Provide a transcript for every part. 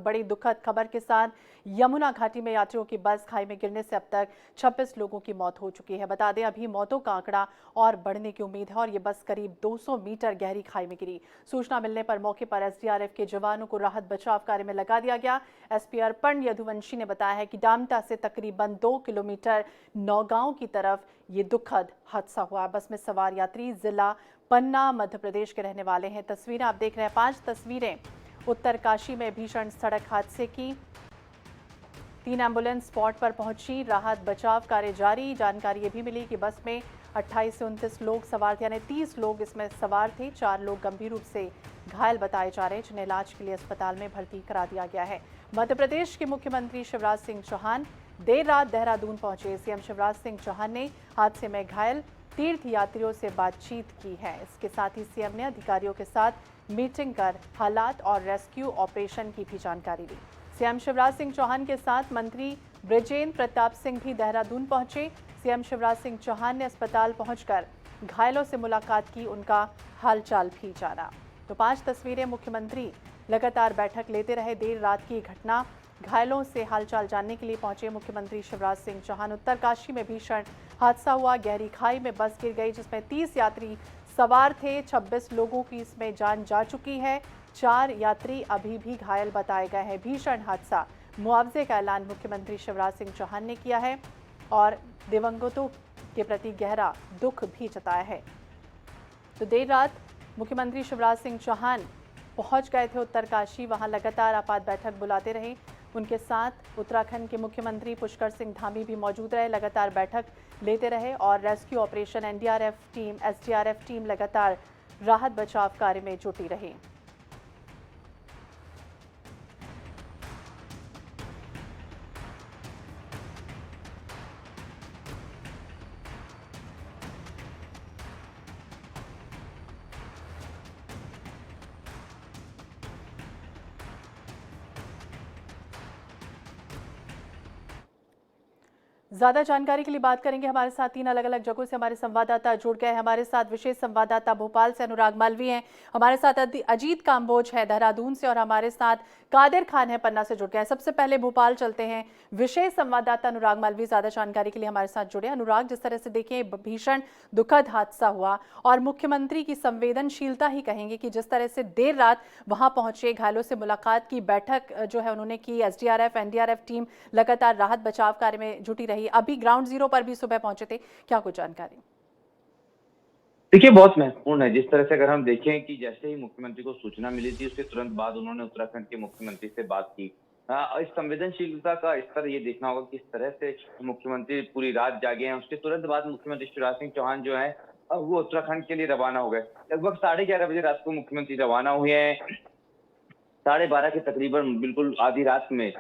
बड़ी दुखद खबर के साथ यमुना घाटी में यात्रियों की बस खाई में गिरने से अब तक 26 लोगों की मौत हो चुकी है। बता दें अभी मौतों का आंकड़ा और बढ़ने की उम्मीद है और ये बस करीब 200 मीटर गहरी खाई में गिरी। सूचना मिलने पर मौके पर एसडीआरएफ के जवानों को राहत बचाव कार्य में लगा दिया गया। एसपी अर्पण यदुवंशी ने बताया है कि डामटा से तकरीबन 2 किलोमीटर नौगांव की तरफ ये दुखद हादसा हुआ। बस में सवार यात्री जिला पन्ना मध्य प्रदेश के रहने वाले हैं। तस्वीरें आप देख रहे हैं, 5 तस्वीरें उत्तरकाशी में भीषण सड़क हादसे की। 3 एम्बुलेंस स्पॉट पर पहुंची, राहत बचाव कार्य जारी। जानकारी ये भी मिली कि बस में 28 से 29 लोग सवार थे, यानी 30 लोग इसमें सवार थे। 4 लोग गंभीर रूप से घायल बताए जा रहे हैं, जिन्हें इलाज के लिए अस्पताल में भर्ती करा दिया गया है। मध्य प्रदेश के मुख्यमंत्री शिवराज सिंह चौहान देर रात देहरादून पहुंचे। सीएम शिवराज सिंह चौहान ने हादसे में घायल तीर्थ यात्रियों से बातचीत की है। इसके साथ ही सीएम ने अधिकारियों के साथ मीटिंग कर हालात और रेस्क्यू ऑपरेशन की भी जानकारी ली। सीएम शिवराज सिंह चौहान के साथ मंत्री बृजेंद्र प्रताप सिंह भी देहरादून पहुंचे। सीएम शिवराज सिंह चौहान ने अस्पताल पहुंचकर घायलों से मुलाकात की, उनका हालचाल भी जाना। तो 5 तस्वीरें, मुख्यमंत्री लगातार बैठक लेते रहे। देर रात की घटना, घायलों से हालचाल जानने के लिए पहुंचे मुख्यमंत्री शिवराज सिंह चौहान। उत्तरकाशी में भीषण हादसा हुआ, गहरी खाई में बस गिर गई जिसमें 30 यात्री सवार थे। 26 लोगों की इसमें जान जा चुकी है, 4 यात्री अभी भी घायल बताए गए हैं। भीषण हादसा, मुआवजे का ऐलान मुख्यमंत्री शिवराज सिंह चौहान ने किया है और दिवंगतों के प्रति गहरा दुख भी जताया है। तो देर रात मुख्यमंत्री शिवराज सिंह चौहान पहुंच गए थे उत्तरकाशी, वहां लगातार आपात बैठक बुलाते रहे। उनके साथ उत्तराखंड के मुख्यमंत्री पुष्कर सिंह धामी भी मौजूद रहे, लगातार बैठक लेते रहे और rescue operation NDRF team, SDRF team लगातार राहत बचाव कार्य में जुटी रही। ज्यादा जानकारी के लिए बात करेंगे। हमारे साथ 3 अलग अलग जगहों से हमारे संवाददाता जुड़ गए। हमारे साथ विशेष संवाददाता भोपाल से अनुराग मालवी हैं, हमारे साथ अजीत काम्बोज है देहरादून से और हमारे साथ कादिर खान है पन्ना से जुड़ गए हैं। सबसे पहले भोपाल चलते हैं, विशेष संवाददाता अनुराग मालवी ज्यादा जानकारी के लिए हमारे साथ जुड़े। अनुराग, जिस तरह से देखें भीषण दुखद हादसा हुआ और मुख्यमंत्री की संवेदनशीलता ही कहेंगे कि जिस तरह से देर रात वहां पहुंचे, घायलों से मुलाकात की, बैठक जो है उन्होंने की, एसडीआरएफ एनडीआरएफ टीम लगातार राहत बचाव कार्य में जुटी रही। अभी ग्राउंड जीरो पर भी सुबह पहुंचे थे, क्या कुछ जानकारी? देखिए, बहुत महत्वपूर्ण है। जिस तरह से अगर हम देखें कि जैसे ही मुख्यमंत्री को सूचना मिली थी, उसके तुरंत बाद उन्होंने उत्तराखंड के मुख्यमंत्री से बात की। इस संवेदनशीलता का स्तर ये देखना होगा किस तरह से मुख्यमंत्री पूरी रात जागे हैं। उसके तुरंत बाद मुख्यमंत्री शिवराज सिंह चौहान जो है वो उत्तराखंड के लिए रवाना हो गए। लगभग 11:30 बजे रात को मुख्यमंत्री रवाना हुए हैं। 12:30 के तकरीबन बिल्कुल आधी रात में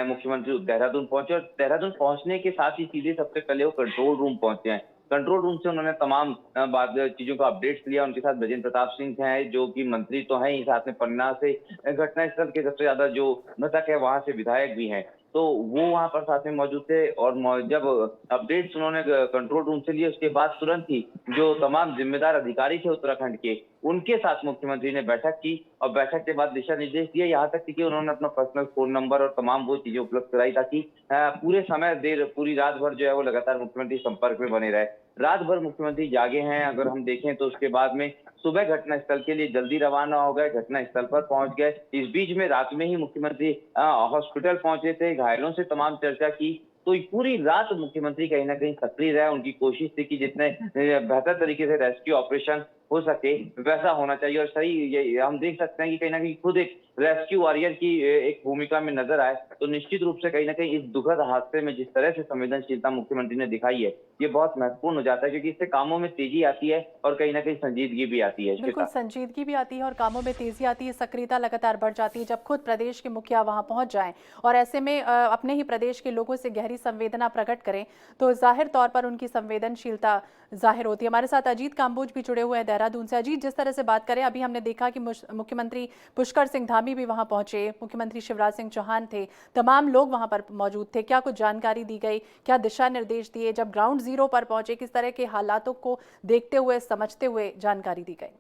मुख्यमंत्री देहरादून पहुंचे और देहरादून पहुंचने के साथ ही सीधे सबसे पहले वो कंट्रोल रूम पहुंचे हैं। कंट्रोल रूम से उन्होंने तमाम चीजों का अपडेट्स लिया। उनके साथ बृजेंद्र प्रताप सिंह हैं, जो कि मंत्री तो हैं ही, साथ में पन्ना से घटनास्थल के सबसे ज्यादा जो मृतक है वहां से विधायक भी हैं, तो वो वहां पर साथ में मौजूद थे। और जब अपडेट्स उन्होंने कंट्रोल रूम से लिए, उसके बाद तुरंत ही जो तमाम जिम्मेदार अधिकारी थे उत्तराखंड के, उनके साथ मुख्यमंत्री ने बैठक की और बैठक के बाद दिशा निर्देश दिए। यहाँ तक कि उन्होंने अपना पर्सनल फोन नंबर और तमाम वो चीजें उपलब्ध कराई ताकि पूरे समय पूरी रात भर जो है वो लगातार मुख्यमंत्री संपर्क में बने रहे। रात भर मुख्यमंत्री जागे हैं। अगर हम देखें तो उसके बाद में सुबह घटनास्थल के लिए जल्दी रवाना हो गए, घटनास्थल पर पहुंच गए। इस बीच में रात में ही मुख्यमंत्री हॉस्पिटल पहुंचे थे, घायलों से तमाम चर्चा की। तो पूरी रात मुख्यमंत्री कहीं ना कहीं सक्रिय रहे। उनकी कोशिश थी कि जितने बेहतर तरीके से रेस्क्यू ऑपरेशन हो सके वैसा होना चाहिए। और सही ये हम देख सकते हैं कि कहीं ना कहीं खुद एक रेस्क्यू वॉरियर की एक भूमिका में नजर आए। तो निश्चित रूप से कहीं ना कहीं इस दुखद हादसे में जिस तरह से संवेदनशीलता मुख्यमंत्री ने दिखाई है, ये बहुत महत्वपूर्ण हो जाता है, क्योंकि इससे कामों में तेजी आती है और कहीं ना कहीं संजीदगी भी आती है। बिल्कुल, संजीदगी भी आती है और कामों में तेजी आती है, सक्रियता लगातार बढ़ जाती है जब खुद प्रदेश के मुखिया वहां पहुंच जाएं और ऐसे में अपने ही प्रदेश के लोगों से गहरी संवेदना प्रकट करें, तो जाहिर तौर पर उनकी संवेदनशीलता जाहिर होती है। हमारे साथ अजीत काम्बोज भी जुड़े हुए हैं देहरादून से। अजीत, जिस तरह से बात करें, अभी हमने देखा कि मुख्यमंत्री पुष्कर सिंह धामी भी वहां पहुंचे, मुख्यमंत्री शिवराज सिंह चौहान थे, तमाम लोग वहां पर मौजूद थे। क्या कुछ जानकारी दी गई, क्या दिशा निर्देश दिए जब ग्राउंड जीरो पर पहुंचे, किस तरह के हालातों को देखते हुए, समझते हुए जानकारी दी गई?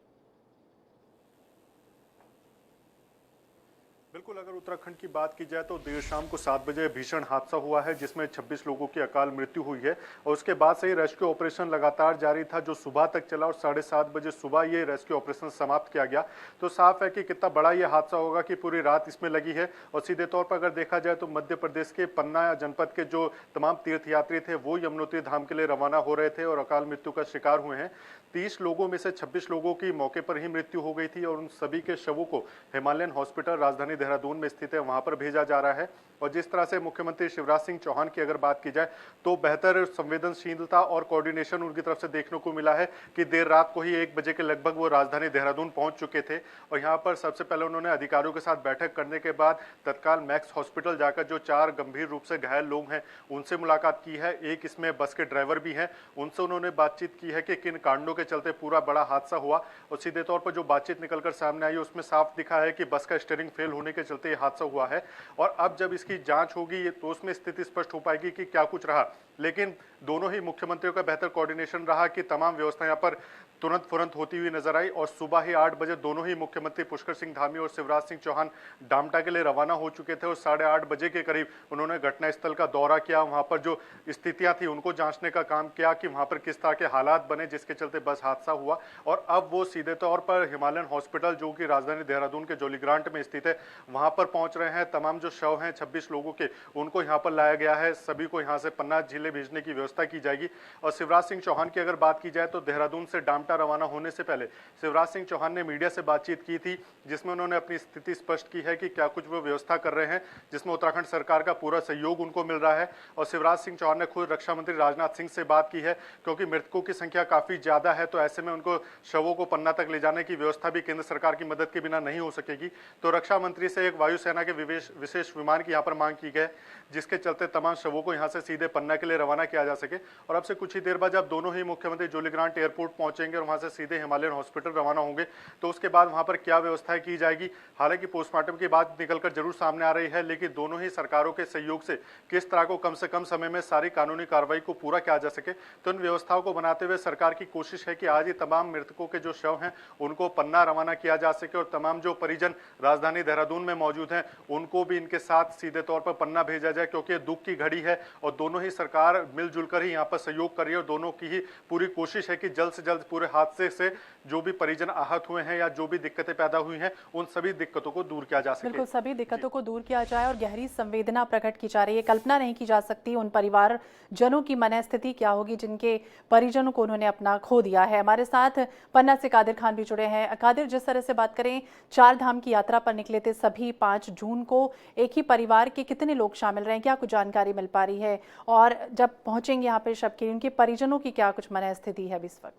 बिल्कुल, अगर उत्तराखंड की बात की जाए तो देर शाम को 7 बजे भीषण हादसा हुआ है जिसमें 26 लोगों की अकाल मृत्यु हुई है और उसके बाद से ही रेस्क्यू ऑपरेशन लगातार जारी था जो सुबह तक चला और 7:30 बजे सुबह ये रेस्क्यू ऑपरेशन समाप्त किया गया। तो साफ है कि कितना बड़ा ये हादसा होगा कि पूरी रात इसमें लगी है। और सीधे तौर पर अगर देखा जाए तो मध्य प्रदेश के पन्ना जनपद के जो तमाम तीर्थयात्री थे वो यमुनोत्री धाम के लिए रवाना हो रहे थे और अकाल मृत्यु का शिकार हुए हैं। 30 लोगों में से 26 लोगों की मौके पर ही मृत्यु हो गई थी और उन सभी के शवों को हिमालयन हॉस्पिटल राजधानी देहरादून में स्थित है वहां पर भेजा जा रहा है। और जिस तरह से मुख्यमंत्री शिवराज सिंह चौहान की अगर बात की जाए तो बेहतर संवेदनशीलता और कोऑर्डिनेशन उनकी तरफ से देखने को मिला है कि देर रात को ही 1 बजे के लगभग वो राजधानी देहरादून पहुंच चुके थे और यहाँ पर सबसे पहले उन्होंने अधिकारियों के साथ बैठक करने के बाद तत्काल मैक्स हॉस्पिटल जाकर जो 4 गंभीर रूप से घायल लोग हैं उनसे मुलाकात की है। एक इसमें बस के ड्राइवर भी हैं, उनसे उन्होंने बातचीत की है कि किन कारणों के चलते पूरा बड़ा हादसा हुआ। और सीधे तौर पर जो बातचीत निकलकर सामने आई उसमें साफ दिखा है कि बस का स्टीयरिंग फेल होने के चलते ये हादसा हुआ है। और अब जब इसकी जांच होगी तो उसमें स्थिति स्पष्ट हो पाएगी कि क्या कुछ रहा। लेकिन दोनों ही मुख्यमंत्रियों का बेहतर कोऑर्डिनेशन रहा कि तमाम व्यवस्था यहाँ पर तुरंत फुरंत होती हुई नजर आई और सुबह ही 8 बजे दोनों ही मुख्यमंत्री पुष्कर सिंह धामी और शिवराज सिंह चौहान डामटा के लिए रवाना हो चुके थे और 8:30 बजे के करीब उन्होंने घटनास्थल का दौरा किया। वहां पर जो स्थितियां थी उनको जांचने का काम किया कि वहां पर किस तरह के हालात बने जिसके चलते बस हादसा हुआ। और अब वो सीधे तौर पर हिमालयन हॉस्पिटल जो कि राजधानी देहरादून के जोलीग्रांट में स्थित है वहां पर पहुंच रहे हैं। तमाम जो शव हैं 26 लोगों के उनको यहाँ पर लाया गया है। सभी को यहाँ से पन्ना जिले भेजने की व्यवस्था की जाएगी। और शिवराज सिंह चौहान की अगर बात की जाए तो देहरादून से डामटा रवाना होने से पहले शिवराज सिंह चौहान ने मीडिया से बातचीत की थी जिसमें उन्होंने अपनी स्थिति स्पष्ट की है कि क्या कुछ वो व्यवस्था कर रहे हैं जिसमें उत्तराखंड सरकार का पूरा सहयोग उनको मिल रहा है। और शिवराज सिंह चौहान ने खुद रक्षा मंत्री राजनाथ सिंह से बात की है क्योंकि मृतकों की संख्या काफी ज्यादा है तो ऐसे में उनको शवों को पन्ना तक ले जाने की व्यवस्था भी केंद्र सरकार की मदद के बिना नहीं हो सकेगी। तो रक्षा मंत्री से एक वायुसेना के विशेष विमान की यहाँ पर मांग की गई जिसके चलते तमाम शवों को यहाँ से सीधे पन्ना के लिए रवाना किया जा सके। और अब से कुछ ही देर बाद जब दोनों ही मुख्यमंत्री जोलीग्रांट एयरपोर्ट पहुंचेंगे और वहां से सीधे हिमालयन हॉस्पिटल रवाना होंगे तो उसके बाद वहां पर क्या व्यवस्थाएं की जाएगी। हालांकि पोस्टमार्टम की बात निकलकर जरूर सामने आ रही है लेकिन दोनों ही सरकारों के सहयोग से किस तरह को कम से कम समय में सारी कानूनी कार्रवाई को पूरा किया जा सके तो इन व्यवस्थाओं को बनाते हुए सरकार की कोशिश है कि आज ही तमाम मृतकों के जो शव हैं उनको पन्ना रवाना किया जा सके और तमाम जो परिजन राजधानी देहरादून में मौजूद हैं उनको भी इनके साथ सीधे तौर पर पन्ना भेजा जाए क्योंकि दुख की घड़ी है और दोनों ही सरकार मिलजुल कर ही यहाँ पर सहयोग कर रही है और दोनों की ही पूरी कोशिश है कि जल्द से जल्द पूरे हादसे से जो भी परिजन आहत हुए हैं या जो भी दिक्कतें पैदा हुई हैं उन सभी दिक्कतों को दूर किया जा सके। बिल्कुल, सभी दिक्कतों को दूर किया जाए और गहरी संवेदना प्रकट की जा रही है। कल्पना नहीं की जा सकती उन परिवार जनों की मनःस्थिति क्या होगी जिनके परिजनों को उन्होंने अपना खो दिया है। हमारे साथ पन्ना से कादिर खान भी जुड़े हैं। कादिर, जिस तरह से बात करें 4 धाम की यात्रा पर निकले थे सभी 5 जून को, एक ही परिवार के कितने लोग शामिल रहे, क्या कुछ जानकारी मिल पा रही है और जब पहुंचेंगे यहाँ पे शव के उनके परिजनों की क्या कुछ मनःस्थिति है इस वक्त?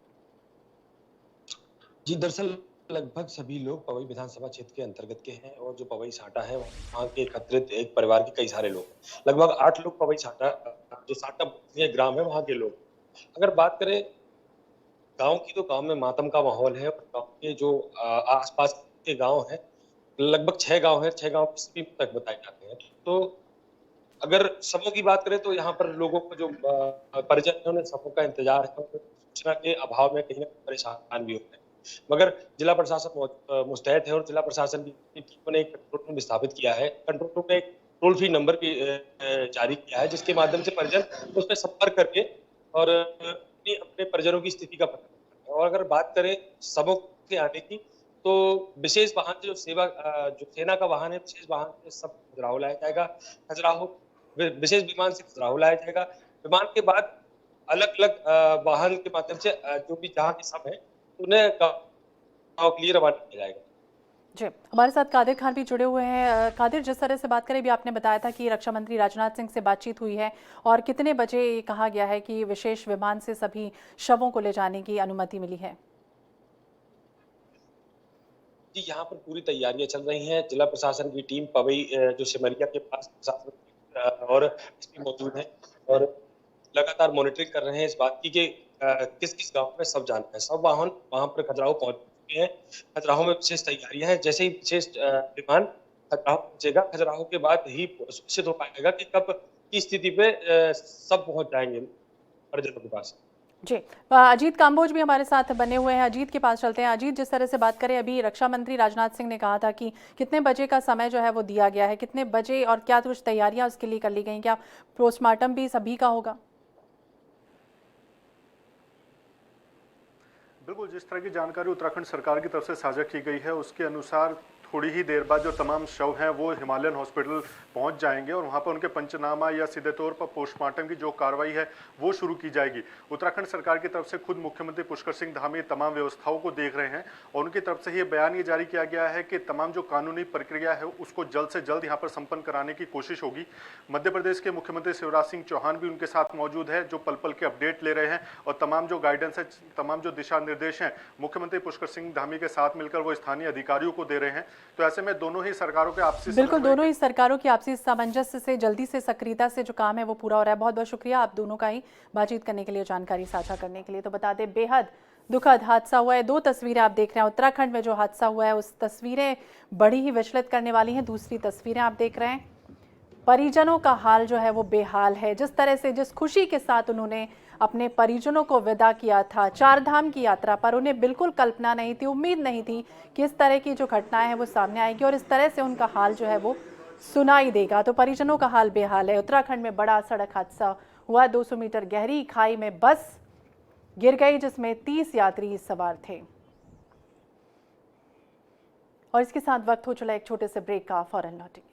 जी, दरअसल लगभग सभी लोग पवई विधानसभा क्षेत्र के अंतर्गत के हैं और जो पवई साटा है वहाँ के एकत्रित एक परिवार के कई सारे लोग हैं। लगभग 8 लोग पवई साटा जो साटा ये ग्राम है वहाँ के लोग। अगर बात करें गाँव की तो गाँव में मातम का माहौल है और गाँव के जो आसपास के गाँव हैं लगभग 6 गाँव हैं, 6 गाँव सभी तक बताए जाते हैं। तो अगर शवों की बात करें तो यहाँ पर लोगों को जो परिजन है उन्हें शवों का इंतजार है और सूचना के अभाव में कहीं न कहीं परेशान भी होते हैं। मगर जिला प्रशासन मुस्तैद है और जिला प्रशासन की टीम ने एक कंट्रोल रूम स्थापित किया है। कंट्रोल रूम में एक टोल फ्री नंबर भी जारी किया है जिसके माध्यम से परिजन उस पे संपर्क करके और अपने परिजनों की स्थिति का पता करते हैं। और अगर बात करें शवों के आने की तो विशेष वाहन जो जो सेना का वाहन है विशेष वाहन से सब खजुराहो लाया जाएगा। खजुराहो विशेष विमान से खजुराहो लाया जाएगा। विमान के बाद अलग-अलग वाहन के माध्यम से जो भी जहाँ के शव हैं उन्हें गाँव के लिए रवाना किया जाएगा। जी, हमारे साथ कादिर खान भी जुड़े हुए हैं। कादिर, जिस तरह से बात करें भी आपने बताया था कि रक्षा मंत्री राजनाथ सिंह से बातचीत हुई है और कितने बजे ये कहा गया है कि विशेष विमान से सभी शवों को ले जाने की अनुमति मिली है? जी, यहाँ पर पूरी तैयारियां चल रही हैं। जिला प्रशासन की टीम पवई जो सिमरिया के पास प्रशासन और एसपी मौजूद हैं और लगातार मॉनिटरिंग कर रहे हैं इस बात की कि किस-किस गाँव में शव जाना है। सब वाहन वहाँ पर खजुराहो पहुँच चुके हैं। खजुराहो में विशेष तैयारियां हैं। जैसे ही विशेष विमान खजुराहो पहुँचेगा, खजुराहो के बाद ही सुनिश्चित हो पाएगा कि कब की स्थिति पे सब पहुँच जाएंगे परिजनों के पास। जी, अजीत काम्बोज भी हमारे साथ बने हुए हैं। अजीत के पास चलते हैं। अजीत, जिस तरह से बात करें, अभी रक्षा मंत्री राजनाथ सिंह ने कहा था कि कितने बजे का समय जो है वो दिया गया है, कितने बजे और क्या कुछ तैयारियां उसके लिए कर ली गई, क्या पोस्टमार्टम भी सभी का होगा? बिल्कुल, जिस तरह की जानकारी उत्तराखंड सरकार की तरफ से साझा की गई है उसके अनुसार थोड़ी ही देर बाद जो तमाम शव हैं वो हिमालयन हॉस्पिटल पहुंच जाएंगे और वहां पर उनके पंचनामा या सीधे तौर पर पोस्टमार्टम की जो कार्रवाई है वो शुरू की जाएगी। उत्तराखंड सरकार की तरफ से खुद मुख्यमंत्री पुष्कर सिंह धामी तमाम व्यवस्थाओं को देख रहे हैं और उनकी तरफ से ये बयान ये जारी किया गया है कि तमाम जो कानूनी प्रक्रिया है उसको जल्द से जल्द यहाँ पर संपन्न कराने की कोशिश होगी। मध्य प्रदेश के मुख्यमंत्री शिवराज सिंह चौहान भी उनके साथ मौजूद है, जो पल पल के अपडेट ले रहे हैं और तमाम जो गाइडेंस है, तमाम जो दिशा निर्देश हैं मुख्यमंत्री पुष्कर सिंह धामी के साथ मिलकर वो स्थानीय अधिकारियों को दे रहे हैं। तो ऐसे में दोनों ही सरकारों के आपसी बिल्कुल, दोनों ही सरकारों की आपसी सामंजस्य से जल्दी से सक्रियता से जो काम है वो पूरा हो रहा है। बहुत बहुत शुक्रिया आप दोनों का ही बातचीत करने के लिए, जानकारी साझा करने के लिए। तो बता दें, बेहद दुखद हादसा हुआ है। दो तस्वीरें आप देख रहे हैं उत्तराखंड में जो हादसा हुआ है, उस तस्वीरें बड़ी ही विचलित करने वाली हैं। दूसरी तस्वीरें आप देख रहे हैं, परिजनों का हाल जो है वो बेहाल है। जिस तरह से, जिस खुशी के साथ उन्होंने अपने परिजनों को विदा किया था चार धाम की यात्रा पर, उन्हें बिल्कुल कल्पना नहीं थी, उम्मीद नहीं थी कि इस तरह की जो घटनाएं हैं वो सामने आएगी और इस तरह से उनका हाल जो है वो सुनाई देगा। तो परिजनों का हाल बेहाल है। उत्तराखंड में बड़ा सड़क हादसा हुआ। 200 मीटर गहरी खाई में बस गिर गई जिसमें 30 यात्री सवार थे। और इसके साथ वक्त हो चला एक छोटे से ब्रेक का, फौरन लौटेंगे।